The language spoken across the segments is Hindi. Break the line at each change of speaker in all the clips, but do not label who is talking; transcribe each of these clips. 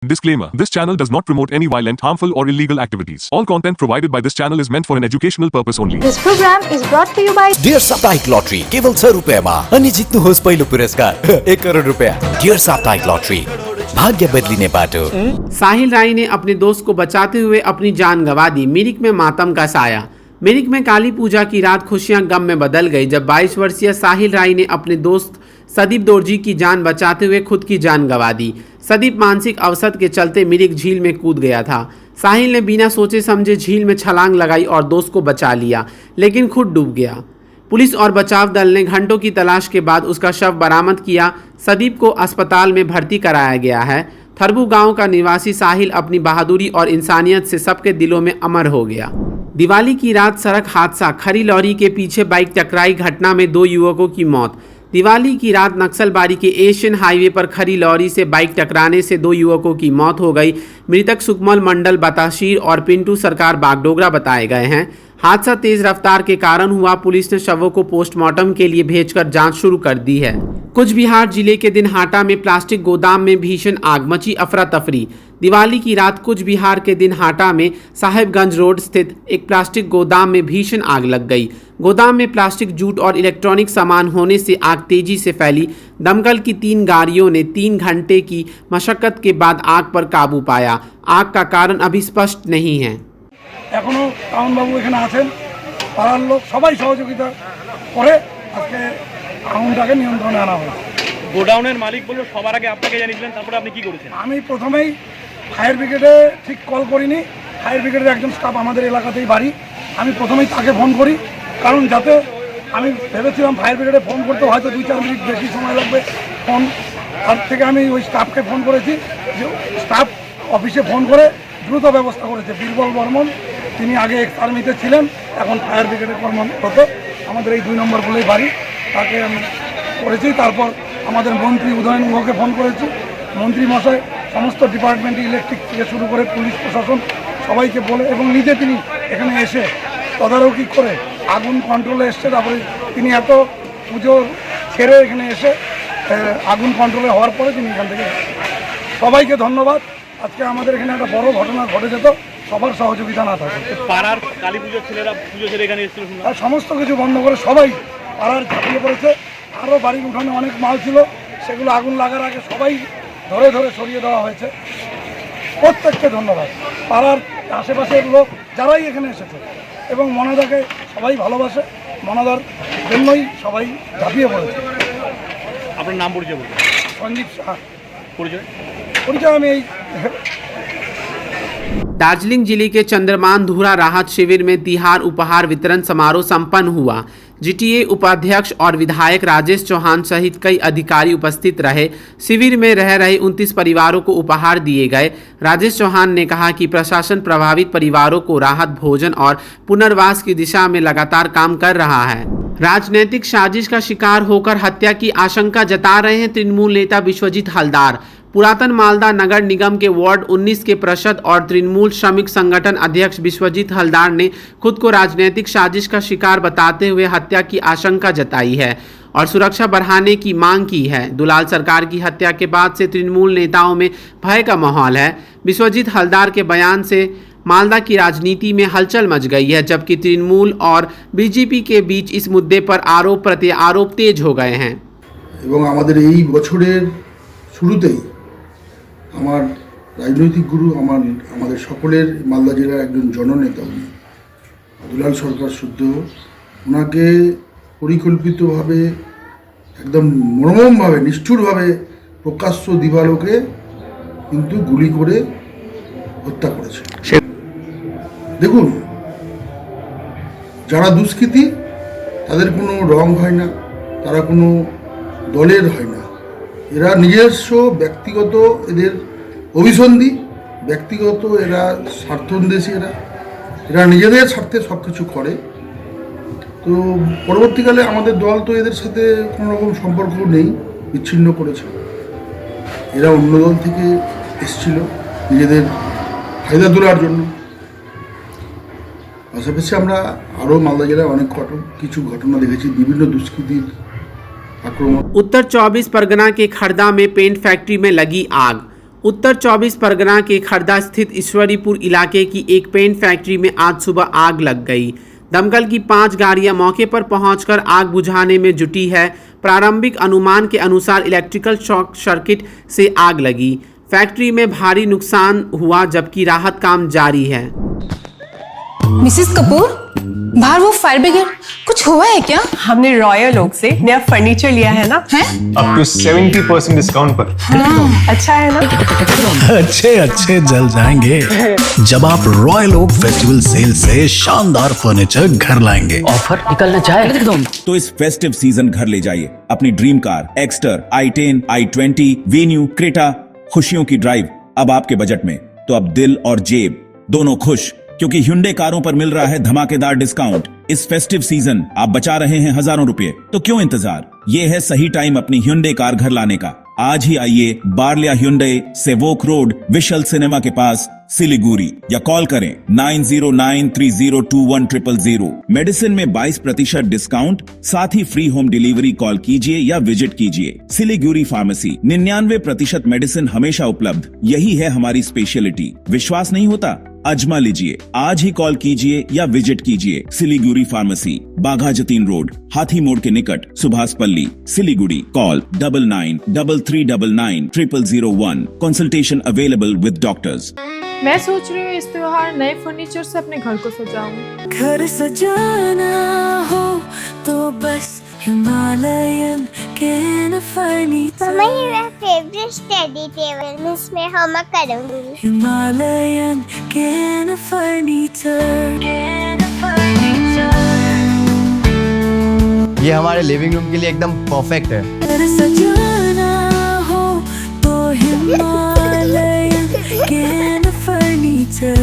Disclaimer: This channel does not promote any violent, harmful, or illegal activities. All content provided by this channel is meant for an educational purpose only.
This program is brought to you by
Dear साप्ताहिक लॉटरी केवल 100 रुपयामा अनि जित्नुहोस् पहिलो पुरस्कार 1 करोड रुपया। डियर साप्ताहिक लॉटरी भाग्य बदलिने बाटो।
साहिल राय ने अपने दोस्त को बचाते हुए अपनी जान गंवा दी। मिरिक में मातम का साया। मिरिक में काली पूजा की रात खुशियां गम में बदल गई जब 22 वर्षीय साहिल राय ने अपने दोस्त सदीप दोरजी की जान बचाते हुए खुद की जान गंवा दी। सदीप मानसिक अवसाद के चलते मिरिक झील में कूद गया था। साहिल ने बिना सोचे समझे झील में छलांग लगाई और दोस्त को बचा लिया, लेकिन खुद डूब गया। पुलिस और बचाव दल ने घंटों की तलाश के बाद उसका शव बरामद किया। सदीप को अस्पताल में भर्ती कराया गया है। थरबू गांव का निवासी साहिल अपनी बहादुरी और इंसानियत से सबके दिलों में अमर हो गया। दिवाली की रात सड़क हादसा, खरी लॉरी के पीछे बाइक टकराई, घटना में 2 युवकों की मौत। दिवाली की रात नक्सलबाड़ी के एशियन हाईवे पर खरी लॉरी से बाइक टकराने से 2 युवकों की मौत हो गई। मृतक सुकमल मंडल बताशीर और पिंटू सरकार बागडोगरा बताए गए हैं। हादसा तेज रफ्तार के कारण हुआ। पुलिस ने शवों को पोस्टमार्टम के लिए भेजकर जांच शुरू कर दी है। कुछ बिहार जिले के दिनहाटा में प्लास्टिक गोदाम में भीषण आग, मची अफरा तफरी। दिवाली की रात कुछ बिहार के दिनहाटा में साहेबगंज रोड स्थित एक प्लास्टिक गोदाम में भीषण आग लग गई। गोदाम में प्लास्टिक, जूट और इलेक्ट्रॉनिक सामान होने से आग तेजी से फैली। दमकल की 3 गाड़ियों ने 3 घंटे की मशक्कत के बाद आग पर काबू पाया। आग का कारण अभी स्पष्ट नहीं है।
এখনো টাউন বাবু এখানে আছেন, পাড়ার লোক সবাই সহযোগিতা করে আজকে আগুনটাকে নিয়ন্ত্রণে আনা হয়েছে।
গোডাউনের মালিক বলল সবার আগে আপনাকে জানিয়েছিলেন, তারপরে আপনি কি করেছেন?
আমি প্রথমেই ফায়ার ব্রিগেডে ঠিক কল করিনি। ফায়ার ব্রিগেডের একজন স্টাফ আমাদের এলাকাতেই বাড়ি, আমি প্রথমেই তাকে ফোন করি, কারণ যাতে আমি ভেবেছিলাম ফায়ার ব্রিগেডে ফোন করতে হয়তো 2-4 মিনিট বেশি সময় লাগবে ফোন, তার থেকে আমি ওই স্টাফকে ফোন করেছি। যে স্টাফ অফিসে ফোন করে দ্রুত ব্যবস্থা করেছে। বীরবল বর্মন, তিনি আগে এক্স আর্মিতে ছিলেন, এখন ফায়ার ব্রিগেডের কর্মরত, আমাদের এই 2 নম্বর বলেই বাড়ি, তাকে আমি করেছি। তারপর আমাদের মন্ত্রী উদয়ন গুহকে ফোন করেছি। মন্ত্রী মশাই সমস্ত ডিপার্টমেন্টে, ইলেকট্রিক থেকে শুরু করে পুলিশ প্রশাসন সবাইকে বলে এবং নিজে তিনি এখানে এসে তদারকি করে আগুন কন্ট্রোলে এসছে। তারপরে তিনি এত পুজো ছেড়ে এখানে এসে আগুন কন্ট্রোলে হওয়ার পরে তিনি এখান থেকে সবাইকে ধন্যবাদ। আজকে আমাদের এখানে একটা বড় ঘটনা ঘটে যেত সবার সহযোগিতা না থাকে।
পাড়ার কালী পুজোর ছেলেরা পুজো ছেড়ে এখানে এসেছিল,
আর সমস্ত কিছু বন্ধ করে সবাই পাড়ার ঝাঁপিয়ে পড়েছে। আরও বাড়ির উঠানে অনেক মাল ছিল, সেগুলো আগুন লাগার আগে সবাই ধরে ধরে সরিয়ে দেওয়া হয়েছে। প্রত্যেককে ধন্যবাদ। পাড়ার আশেপাশের লোক যারাই এখানে এসেছে এবং মনাদাকে সবাই ভালোবাসে, মনাদার জন্যই সবাই ঝাঁপিয়ে পড়েছে।
আপনার নাম পরিচয় বলুন।
সঞ্জীব সাহা।
পরিচয়
আমি এই
दार्जिलिंग जिले के चंद्रमान धुरा राहत शिविर में तिहार उपहार वितरण समारोह संपन्न हुआ। जीटीए उपाध्यक्ष और विधायक राजेश चौहान सहित कई अधिकारी उपस्थित रहे। शिविर में रह रहे 29 परिवारों को उपहार दिए गए। राजेश चौहान ने कहा कि प्रशासन प्रभावित परिवारों को राहत, भोजन और पुनर्वास की दिशा में लगातार काम कर रहा है। राजनीतिक साजिश का शिकार होकर हत्या की आशंका जता रहे हैं तृणमूल नेता विश्वजीत हलदार। पुरातन मालदा नगर निगम के वार्ड 19 के पार्षद और तृणमूल श्रमिक संगठन अध्यक्ष विश्वजीत हलदार ने खुद को राजनीतिक साजिश का शिकार बताते हुए हत्या की आशंका जताई है और सुरक्षा बढ़ाने की मांग की है। दुलाल सरकार की हत्या के बाद से तृणमूल नेताओं में भय का माहौल है। विश्वजीत हलदार के बयान से मालदा की राजनीति में हलचल मच गई है, जबकि तृणमूल और बीजेपी के बीच इस मुद्दे पर आरोप प्रत्यारोप तेज हो गए हैं।
এবং আমাদের এই বছরের শুরুতেই আমার রাজনৈতিক গুরু, আমাদের সকলের মালদা জেলার একজন জননেতা উনি দুলাল সরকার শুদ্ধ, ওনাকে পরিকল্পিতভাবে একদম মর্মমভাবে, নিষ্ঠুরভাবে প্রকাশ্য দিবালোকে কিন্তু গুলি করে হত্যা করেছে। দেখুন, যারা দুষ্কৃতী তাদের কোনো রং হয় না, তারা কোনো দলের হয় না, এরা নিজস্ব ব্যক্তিগত এদের অভিসন্ধি, ব্যক্তিগত এরা স্বার্থন্বেষী, এরা নিজেদের স্বার্থে সব কিছু করে। তো পরবর্তীকালে আমাদের দল তো এদের সাথে কোনো রকম সম্পর্ক নেই, বিচ্ছিন্ন করেছে। এরা অন্য দল থেকে এসেছিল নিজেদের ফায়দা তোলার জন্য। পাশাপাশি আমরা আরও মালদা জেলায় অনেক কিছু ঘটনা দেখেছি, বিভিন্ন দুষ্কৃতির आक्रमण।
उत्तर 24 परगना के खड़दा में पेंट फैक्ट्री में लगी आग। उत्तर 24 परगना के खर्दा स्थित ईश्वरीपुर इलाके की एक पेंट फैक्ट्री में आज सुबह आग लग गई। दमकल की 5 गाड़ियां मौके पर पहुंचकर आग बुझाने में जुटी है। प्रारंभिक अनुमान के अनुसार इलेक्ट्रिकल शॉर्ट सर्किट से आग लगी। फैक्ट्री में भारी नुकसान हुआ जबकि राहत काम जारी है।
मिसेस कपूर, बाहर वो फायर ब्रिगेड, कुछ हुआ है क्या?
हमने रॉयल ओक से नया फर्नीचर लिया है ना।
हैं?
अप टू 70% डिस्काउंट पर।
अच्छा है ना।
अच्छे जल जाएंगे जब आप रॉयल ओक फेस्टिवल सेल से शानदार फर्नीचर घर लाएंगे।
ऑफर निकलना चाहे
तो इस फेस्टिव सीजन घर ले जाइए अपनी dream car Exter, i10, i20, venue, Creta. खुशियों की ड्राइव अब आपके बजट में, तो अब दिल और जेब दोनों खुश, क्योंकि Hyundai कारों पर मिल रहा है धमाकेदार डिस्काउंट। इस फेस्टिव सीजन आप बचा रहे हैं हजारों रुपए, तो क्यों इंतजार? ये है सही टाइम अपनी Hyundai कार घर लाने का। आज ही आइए बार्लिया Hyundai, Sevoke road, we shall cinema के पास, सिलीगुड़ी, या कॉल करें 9093021000। मेडिसिन में 22% डिस्काउंट, साथ ही फ्री होम डिलीवरी। कॉल कीजिए या विजिट कीजिए। सिलीगुड़ी फार्मेसी, 99% मेडिसिन हमेशा उपलब्ध। यही है हमारी स्पेशलिटी। विश्वास नहीं होता? अजमा लीजिए। आज ही कॉल कीजिए या विजिट कीजिए। सिलीगुड़ी फार्मेसी, बाघा जतीन रोड, हाथी मोड़ के निकट, सुभाष पल्ली, Siliguri. Call 9933990001। Consultation available with doctors.
मैं सोच रही हूँ इस त्योहार नए फर्नीचर से अपने घर को सजाऊं।
घर सजाना हो तो बस हिमालयन कैन फर्नीचर।
मम्मा ये मेरा फेवरेट स्टडी टेबल, मैं इसमें होमवर्क करूंगी।
Himalayan can furniture.
ये हमारे लिविंग रूम के लिए एकदम परफेक्ट है।
घर सजाना हो तो हिमालयन कैन फर्नीचर।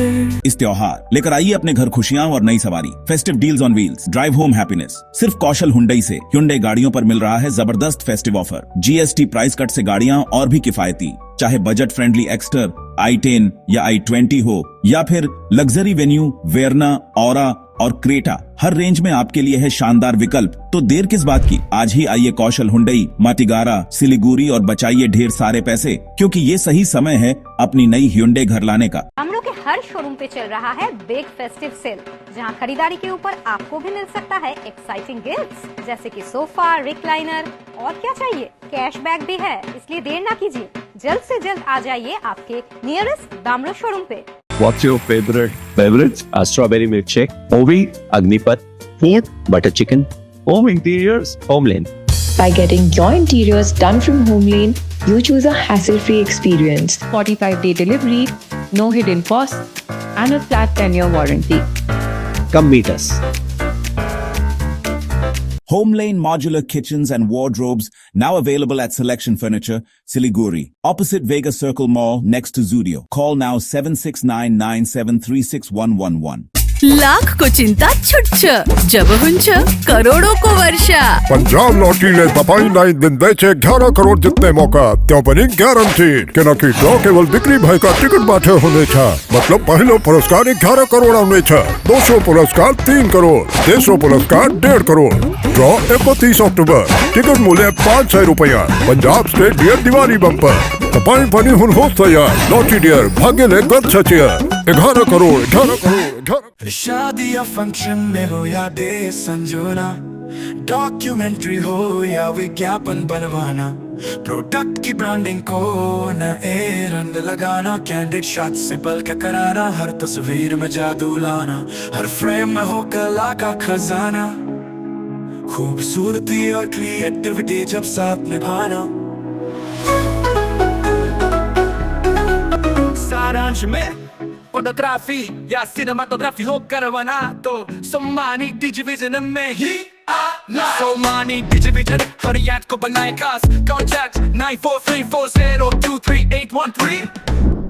इस त्योहार लेकर आइए अपने घर खुशियां और नई सवारी। Festive deals on wheels, drive home happiness. सिर्फ कौशल Hyundai से Hyundai गाड़ियों पर मिल रहा है जबरदस्त festive offer. GST price cut से गाड़ियां और भी किफायती, चाहे बजट फ्रेंडली एक्स्टर, i10 या i20 हो, या फिर लग्जरी वेन्यू, वेरना, औरा और क्रेटा। हर रेंज में आपके लिए है शानदार विकल्प। तो देर किस बात की? आज ही आइए कौशल Hyundai, माटीगारा, सिलीगुड़ी और बचाइए ढेर सारे पैसे, क्योंकि ये सही समय है अपनी नई Hyundai घर लाने का।
हम लोग के हर शोरूम पे चल रहा है बिग फेस्टिव सेल, जहां खरीदारी के ऊपर आपको भी मिल सकता है एक्साइटिंग गिफ्ट्स, जैसे कि सोफा, रिक्लाइनर और क्या चाहिए, कैशबैक भी है। इसलिए देर ना कीजिए, जल्द से जल्द आ जाइए आपके नियरेस्ट दामरो शोरूम पे।
What's your favorite beverage? A strawberry milkshake, Ovi, Agnipat, Food, butter chicken, home interiors, Homeland.
By getting your interiors done from Homeland, you choose a hassle-free experience. 45-day delivery, no hidden costs, and a flat 10-year warranty.
Come meet us.
Homelane Modular Kitchens and Wardrobes, now available at Selection Furniture, Siliguri, opposite Vega Circle Mall, next to Zudio. Call now 7699736111.
Lakh को चिंता छुट्छ, जब हुंच करोड़ों को वर्षा।
पंजाब लॉटरी ने तपाई 9 दिन बेचे 11 करोड़ जितने मौका, त्यो बनी गारंटीड के न कि ड्रॉ केवल बिक्री भाई का टिकट बाटे होने छा। मतलब पहलो पुरस्कार 11 करोड़ होने छा, 200 पुरस्कार 3 करोड़, 300 पुरस्कार 1.5 करोड़। ड्रॉ 31 अक्टूबर, टिकट मूल्य 500 रुपया। Punjab state dear Diwali bumper तपाई बनी हुन हो तैयार। लॉटरी डियर भाग्य ले गद छचिया 11 करोड़ 11 करोड़।
शादी या फंक्शन में हो या डे संजोना, डॉक्यूमेंट्री हो या विज्ञापन बनवाना, प्रोडक्ट की ब्रांडिंग को न रंग लगाना, कैंडिड शॉट से पल के कराना, हर तस्वीर में जादू लाना, हर फ्रेम में हो कला का खजाना, खूबसूरती और क्रिएटिविटी जब साथ निभाना। सारांश में फोटोग्राफी या सिनेमाटोग्राफी हो करवाना, तो सोमानी डिजिविजन में ही आना। सोमानी डिजिविजन हर याद को बनाए खास। कॉन्टैक्ट 9434023813।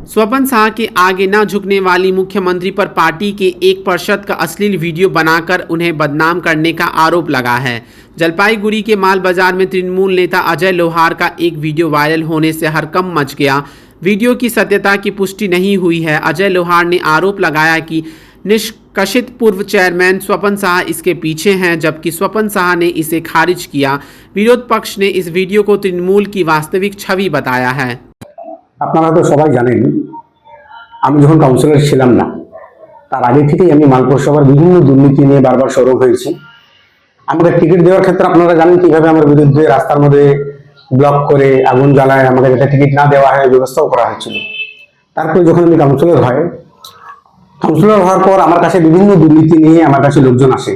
स्वपन शाह के आगे न झुकने वाली मुख्यमंत्री पर पार्टी के 1% का अश्लील वीडियो बनाकर उन्हें बदनाम करने का आरोप लगा है। जलपाईगुड़ी के माल बाजार में तृणमूल नेता अजय लोहार का एक वीडियो वायरल होने से हड़कंप मच गया। वीडियो की सत्यता की पुष्टि नहीं हुई है। अजय लोहार ने आरोप लगाया कि निष्कासित पूर्व चेयरमैन स्वपन शाह इसके पीछे हैं, जबकि स्वपन शाह ने इसे खारिज किया। विरोध पक्ष ने इस वीडियो को तृणमूल की वास्तविक छवि बताया है।
আপনারা তো সবাই জানেন আমি যখন কাউন্সিলর ছিলাম না তার আগে থেকেই আমি মালপুর সভার বিভিন্ন দুর্নীতি নিয়ে বারবার সরব হয়েছি। আমাকে টিকিট দেওয়ার ক্ষেত্রে আপনারা জানেন কিভাবে আমার বিরুদ্ধে রাস্তার মধ্যে ব্লক করে আগুন জ্বালায়, আমাকে যাতে টিকিট না দেওয়া হয় ব্যবস্থাও করা হয়েছিল। তারপরে যখন আমি কাউন্সিলর হওয়ার পর আমার কাছে বিভিন্ন দুর্নীতি নিয়ে আমার কাছে লোকজন আসে,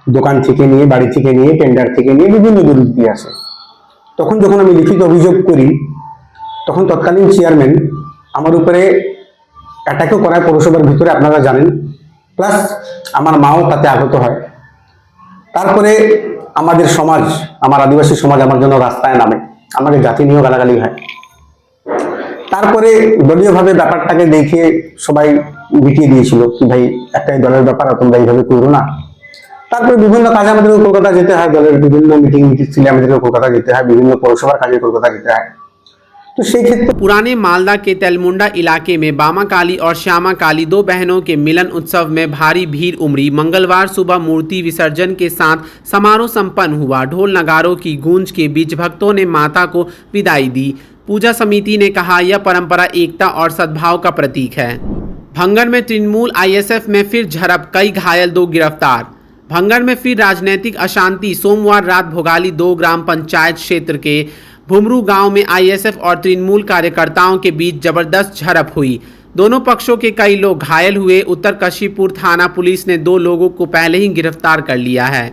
দোকান থেকে নিয়ে, বাড়ি থেকে নিয়ে, টেন্ডার থেকে নিয়ে বিভিন্ন দুর্নীতি আসে। তখন যখন আমি লিখিত অভিযোগ করি তখন তৎকালীন চেয়ারম্যান আমার উপরে অ্যাটাকও করায় পৌরসভার ভিতরে, আপনারা জানেন, প্লাস আমার মাও তাতে আহত হয়। তারপরে আমাদের সমাজ, আমার আদিবাসী সমাজ আমার জন্য রাস্তায় নামে, আমাকে জাতি নিয়েও গালাগালি হয়। তারপরে দলীয়ভাবে ব্যাপারটাকে দেখে সবাই মিটিয়ে দিয়েছিল কি ভাই একটাই দলের ব্যাপার, তোমরা এইভাবে করো না। তারপরে বিভিন্ন কাজে আমাদেরকে কলকাতা যেতে হয়, দলের বিভিন্ন মিটিং ছিল আমাদেরকে কলকাতা যেতে হয়, বিভিন্ন পৌরসভার কাজে কলকাতা যেতে হয়। तो
पुराने मालदा के तेलमुंडा इलाके में बामा काली और श्यामा काली दो बहनों के मिलन उत्सव में भारी भीड़ उमड़ी। मंगलवार सुबह मूर्ति विसर्जन के साथ समारोह संपन्न हुआ। ढोल नगारों की गूंज के बीच भक्तों ने माता को विदाई दी। पूजा समिति ने कहा यह परंपरा एकता और सद्भाव का प्रतीक है। भंगड़ में तृणमूल ISF में फिर झड़प, कई घायल, 2 गिरफ्तार। भंगड़ में फिर राजनीतिक अशांति। सोमवार रात भोगाली 2 ग्राम पंचायत क्षेत्र के भुमरू गांव में ISF और तृणमूल कार्यकर्ताओं के बीच जबरदस्त झड़प हुई। दोनों पक्षों के कई लोग घायल हुए। उत्तर कशीपुर थाना पुलिस ने 2 लोगों को पहले ही गिरफ्तार कर लिया है।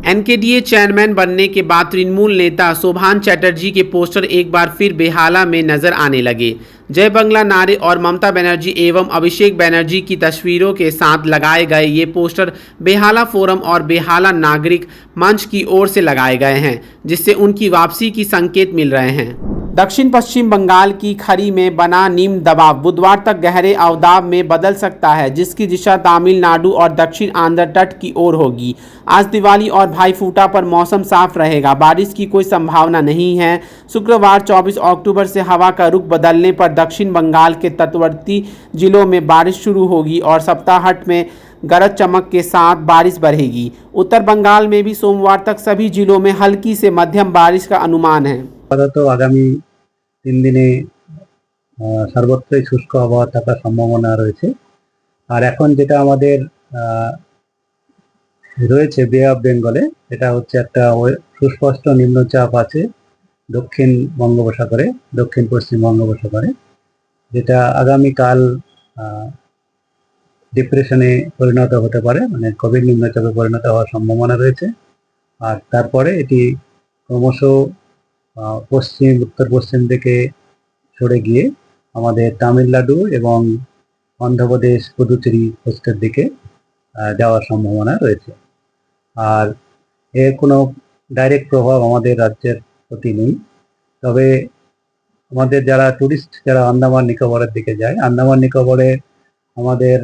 NKDA चेयरमैन बनने के बाद तृणमूल नेता शोभान चैटर्जी के पोस्टर एक बार फिर बेहाला में नजर आने लगे। जय बंगला नारे और ममता बनर्जी एवं अभिषेक बनर्जी की तस्वीरों के साथ लगाए गए ये पोस्टर बेहाला फोरम और बेहाला नागरिक मंच की ओर से लगाए गए हैं, जिससे उनकी वापसी की संकेत मिल रहे हैं। दक्षिण पश्चिम बंगाल की खाड़ी में बना निम्न दबाव बुधवार तक गहरे अवदाब में बदल सकता है, जिसकी दिशा तमिलनाडु और दक्षिण आंध्र तट की ओर होगी। आज दिवाली और भाई फूटा पर मौसम साफ रहेगा, बारिश की कोई संभावना नहीं है। शुक्रवार 24 अक्टूबर से हवा का रुख बदलने पर दक्षिण बंगाल के तटवर्ती जिलों में बारिश शुरू होगी और सप्ताहांत में गरज चमक के साथ बारिश बढ़ेगी। उत्तर बंगाल में भी सोमवार तक सभी जिलों में हल्की से मध्यम बारिश का अनुमान है।
तो आगामी 3 দিনে সর্বত্রই শুষ্ক আবহাওয়া থাকার সম্ভাবনা রয়েছে। আর এখন যেটা আমাদের রয়েছে বে অফ বেঙ্গলে, এটা হচ্ছে একটা সুস্পষ্ট নিম্নচাপ আছে দক্ষিণ বঙ্গোপসাগরে, দক্ষিণ পশ্চিম বঙ্গোপসাগরে, যেটা আগামীকাল ডিপ্রেশনে পরিণত হতে পারে, মানে গভীর নিম্নচাপে পরিণত হওয়ার সম্ভাবনা রয়েছে। আর তারপরে এটি ক্রমশ পশ্চিম উত্তর পশ্চিম দিকে সরে গিয়ে আমাদের তামিলনাড়ু এবং অন্ধ্রপ্রদেশ, পুদুচেরি কোস্টের দিকে যাওয়ার সম্ভাবনা রয়েছে। আর এর কোনো ডাইরেক্ট প্রভাব আমাদের রাজ্যের প্রতি নেই। তবে আমাদের যারা টুরিস্ট যারা আন্দামান নিকোবরের দিকে যায়, আন্দামান নিকোবরে আমাদের